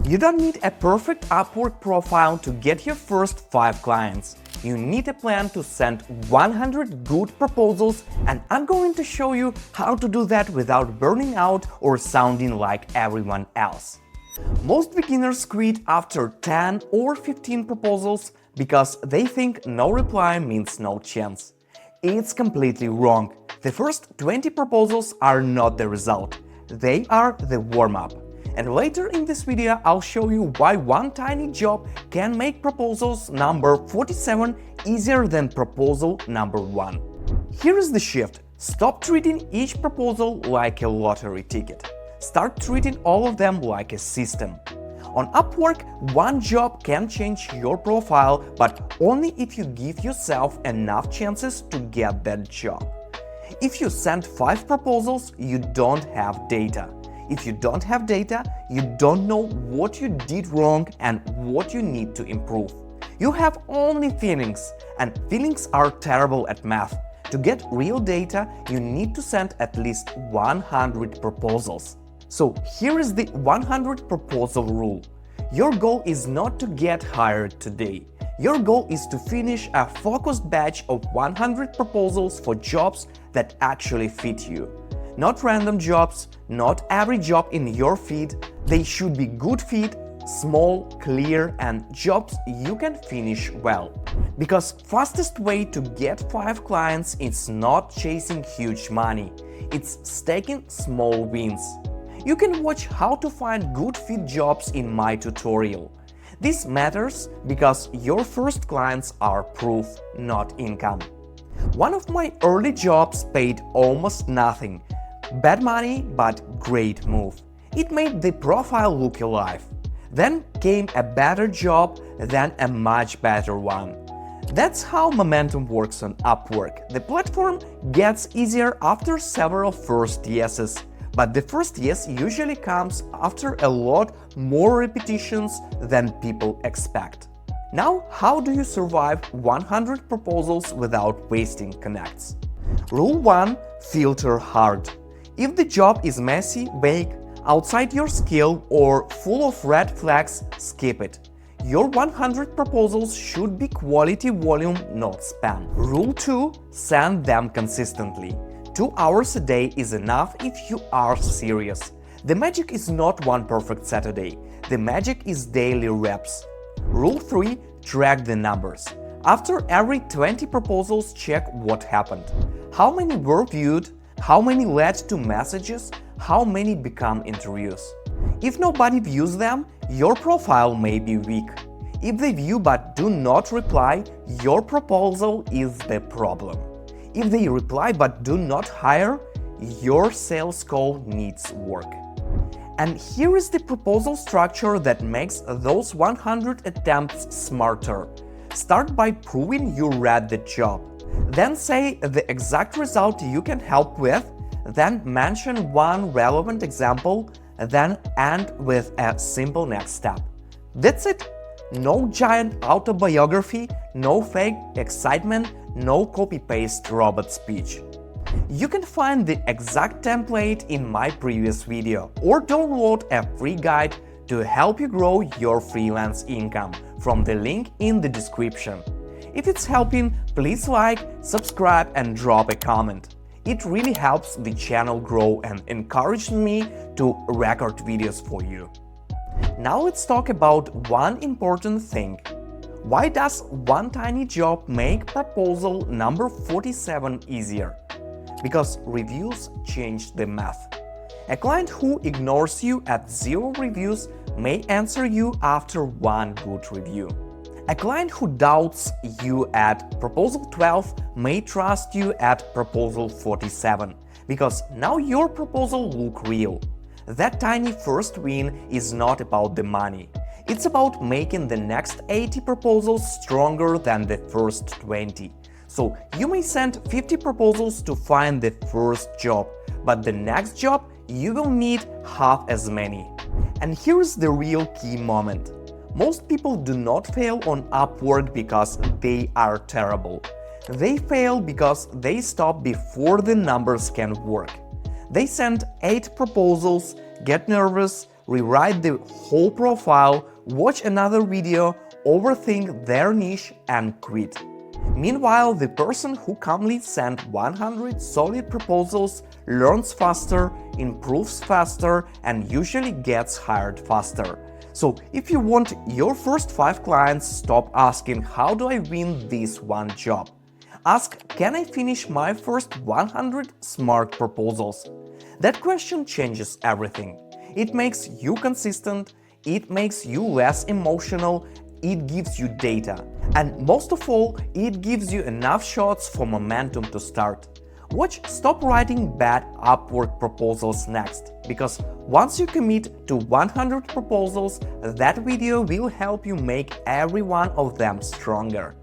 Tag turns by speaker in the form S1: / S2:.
S1: You don't need a perfect Upwork profile to get your first 5 clients. You need a plan to send 100 good proposals, and I'm going to show you how to do that without burning out or sounding like everyone else. Most beginners quit after 10 or 15 proposals because they think no reply means no chance. It's completely wrong. The first 20 proposals are not the result. They are the warm-up. And later in this video, I'll show you why one tiny job can make proposals number 47 easier than proposal number 1. Here is the shift. Stop treating each proposal like a lottery ticket. Start treating all of them like a system. On Upwork, one job can change your profile, but only if you give yourself enough chances to get that job. If you send 5 proposals, you don't have data. If you don't have data, you don't know what you did wrong and what you need to improve. You have only feelings, and feelings are terrible at math. To get real data, you need to send at least 100 proposals. So here is the 100 proposal rule. Your goal is not to get hired today. Your goal is to finish a focused batch of 100 proposals for jobs that actually fit you. Not random jobs, not every job in your feed. They should be good fit, small, clear, and jobs you can finish well. Because fastest way to get 5 clients is not chasing huge money. It's staking small wins. You can watch how to find good fit jobs in my tutorial. This matters because your first clients are proof, not income. One of my early jobs paid almost nothing. Bad money, but great move. It made the profile look alive. Then came a better job, then a much better one. That's how momentum works on Upwork. The platform gets easier after several first yeses. But the first yes usually comes after a lot more repetitions than people expect. Now, how do you survive 100 proposals without wasting connects? Rule 1. Filter hard. If the job is messy, vague, outside your skill, or full of red flags, skip it. Your 100 proposals should be quality volume, not spam. Rule 2. Send them consistently. 2 hours a day is enough if you are serious. The magic is not one perfect Saturday. The magic is daily reps. Rule 3. Track the numbers. After every 20 proposals, check what happened. How many were viewed? How many led to messages? How many become interviews? If nobody views them, your profile may be weak. If they view but do not reply, your proposal is the problem. If they reply but do not hire, your sales call needs work. And here is the proposal structure that makes those 100 attempts smarter. Start by proving you read the job. Then say the exact result you can help with, then mention one relevant example, then end with a simple next step. That's it. No giant autobiography, no fake excitement, no copy-paste robot speech. You can find the exact template in my previous video or download a free guide to help you grow your freelance income from the link in the description. If it's helping, please like, subscribe and drop a comment. It really helps the channel grow and encourages me to record videos for you. Now let's talk about one important thing. Why does one tiny job make proposal number 47 easier? Because reviews change the math. A client who ignores you at 0 reviews may answer you after 1 good review. A client who doubts you at proposal 12 may trust you at proposal 47, because now your proposal looks real. That tiny first win is not about the money. It's about making the next 80 proposals stronger than the first 20. So you may send 50 proposals to find the first job, but the next job you will need half as many. And here's the real key moment. Most people do not fail on Upwork because they are terrible. They fail because they stop before the numbers can work. They send 8 proposals, get nervous, rewrite the whole profile, watch another video, overthink their niche, and quit. Meanwhile, the person who calmly sent 100 solid proposals learns faster, improves faster, and usually gets hired faster. So if you want your first 5 clients, stop asking how do I win this one job. Ask, can I finish my first 100 smart proposals? That question changes everything. It makes you consistent, it makes you less emotional, it gives you data. And most of all, it gives you enough shots for momentum to start. Watch Stop Writing Bad Upwork Proposals next, because once you commit to 100 proposals, that video will help you make every one of them stronger.